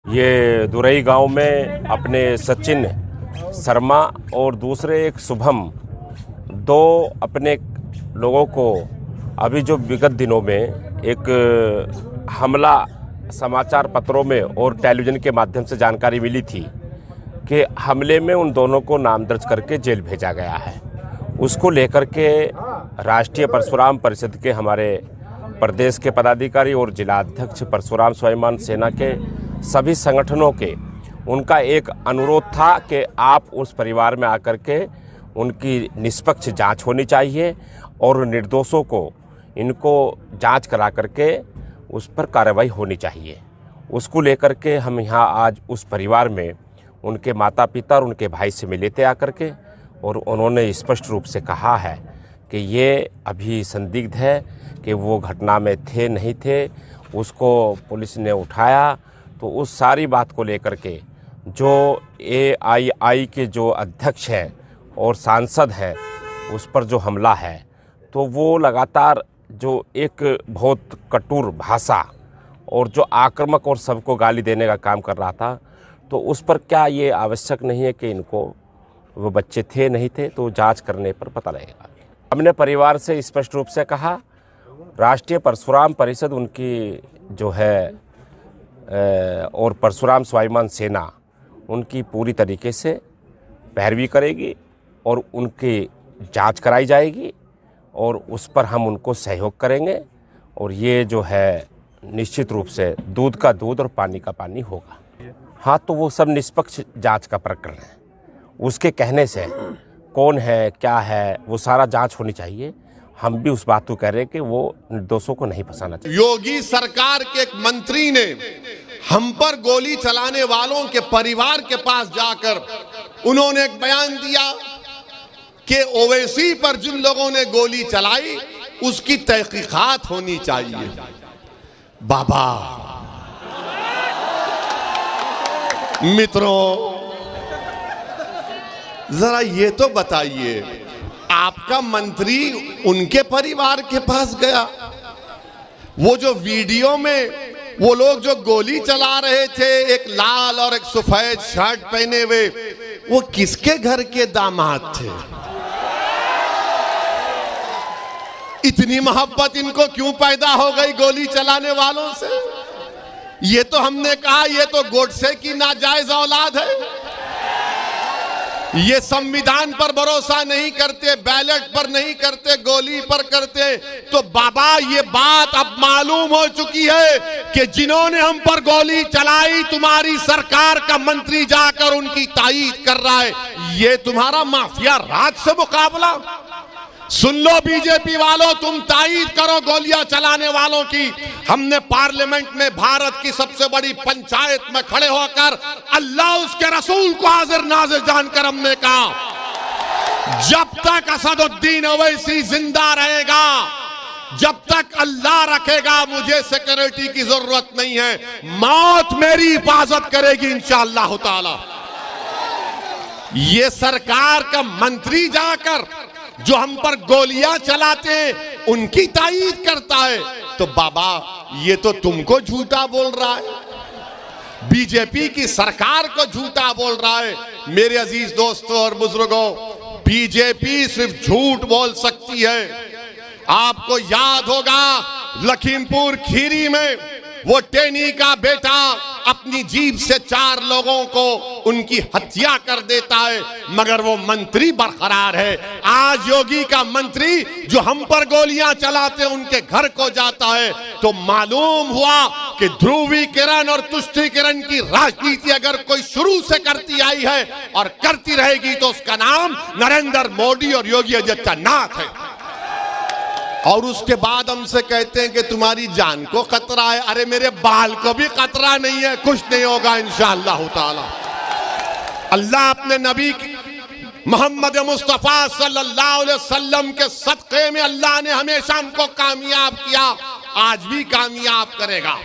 ये दुरई गांव में अपने सचिन शर्मा और दूसरे एक शुभम, दो अपने लोगों को अभी जो विगत दिनों में एक हमला समाचार पत्रों में और टेलीविज़न के माध्यम से जानकारी मिली थी कि हमले में उन दोनों को नाम दर्ज करके जेल भेजा गया है। उसको लेकर के राष्ट्रीय परशुराम परिषद के हमारे प्रदेश के पदाधिकारी और जिलाध्यक्ष परशुराम स्वाभिमान सेना के सभी संगठनों के उनका एक अनुरोध था कि आप उस परिवार में आकर के उनकी निष्पक्ष जांच होनी चाहिए और निर्दोषों को इनको जांच करा करके उस पर कार्रवाई होनी चाहिए। उसको लेकर के हम यहाँ आज उस परिवार में उनके माता पिता और उनके भाई से मिले थे आकर के, और उन्होंने स्पष्ट रूप से कहा है कि ये अभी संदिग्ध है कि वो घटना में थे नहीं थे। उसको पुलिस ने उठाया तो उस सारी बात को लेकर के जो AII के जो अध्यक्ष हैं और सांसद हैं उस पर जो हमला है, तो वो लगातार जो एक बहुत कटुर भाषा और जो आक्रामक और सबको गाली देने का काम कर रहा था, तो उस पर क्या ये आवश्यक नहीं है कि इनको वो बच्चे थे नहीं थे, तो जांच करने पर पता लगेगा। हमने परिवार से स्पष्ट रूप से कहा, राष्ट्रीय परशुराम परिषद उनकी जो है और परशुराम स्वाभिमान सेना उनकी पूरी तरीके से पैरवी करेगी और उनकी जांच कराई जाएगी और उस पर हम उनको सहयोग करेंगे, और ये जो है निश्चित रूप से दूध का दूध और पानी का पानी होगा। हाँ, तो वो सब निष्पक्ष जांच का प्रकरण है। उसके कहने से कौन है क्या है वो सारा जांच होनी चाहिए। हम भी उस बात को कह रहे हैं कि वो निर्दोषों को नहीं फंसाना चाहिए। योगी सरकार के एक मंत्री ने हम पर गोली चलाने वालों के परिवार के पास जाकर उन्होंने एक बयान दिया कि ओवैसी पर जिन लोगों ने गोली चलाई उसकी तहकीकात होनी चाहिए। बाबा मित्रों, जरा ये तो बताइए, आपका मंत्री उनके परिवार के पास गया? वो जो वीडियो में वो लोग जो गोली चला रहे थे, एक लाल और एक सफेद शर्ट पहने हुए, वो किसके घर के दामाद थे? इतनी मोहब्बत इनको क्यों पैदा हो गई गोली चलाने वालों से? ये तो हमने कहा ये तो गोडसे की नाजायज औलाद है। ये संविधान पर भरोसा नहीं करते, बैलेट पर नहीं करते, गोली पर करते। तो बाबा ये बात अब मालूम हो चुकी है कि जिन्होंने हम पर गोली चलाई तुम्हारी सरकार का मंत्री जाकर उनकी तायीद कर रहा है। ये तुम्हारा माफिया राज से मुकाबला। सुन लो बीजेपी वालों, तुम तायीद करो गोलियां चलाने वालों की। हमने पार्लियामेंट में भारत की सबसे बड़ी पंचायत में खड़े होकर अल्लाह उसके रसूल को हाजिर नाजिर जानकर हमने कहा, जब तक असदुद्दीन ओवैसी जिंदा रहेगा, जब तक अल्लाह रखेगा, मुझे सिक्योरिटी की जरूरत नहीं है। मौत मेरी हिफाजत करेगी इंशाअल्लाह ताला। ये सरकार का मंत्री जाकर जो हम पर गोलियां चलाते हैं उनकी तायीद करता है, तो बाबा ये तो तुमको झूठा बोल रहा है, बीजेपी की सरकार को झूठा बोल रहा है। मेरे अजीज दोस्तों और बुजुर्गों, बीजेपी सिर्फ झूठ बोल सकती है। आपको याद होगा लखीमपुर खीरी में वो टेनी का बेटा अपनी जीभ से 4 लोगों को उनकी हत्या कर देता है, मगर वो मंत्री बरकरार है। आज योगी का मंत्री जो हम पर गोलियां चलाते उनके घर को जाता है, तो मालूम हुआ कि ध्रुवीकरण और तुष्टीकरण की राजनीति अगर कोई शुरू से करती आई है और करती रहेगी तो उसका नाम नरेंद्र मोदी और योगी आदित्यनाथ है। और उसके बाद हमसे कहते हैं कि तुम्हारी जान को खतरा है। अरे मेरे बाल को भी खतरा नहीं है, कुछ नहीं होगा इंशाअल्लाह ताला। अल्लाह अपने नबी मोहम्मद मुस्तफा सल्लल्लाहु अलैहि वसल्लम के सदक़े में अल्लाह ने हमेशा हमको कामयाब किया, आज भी कामयाब करेगा।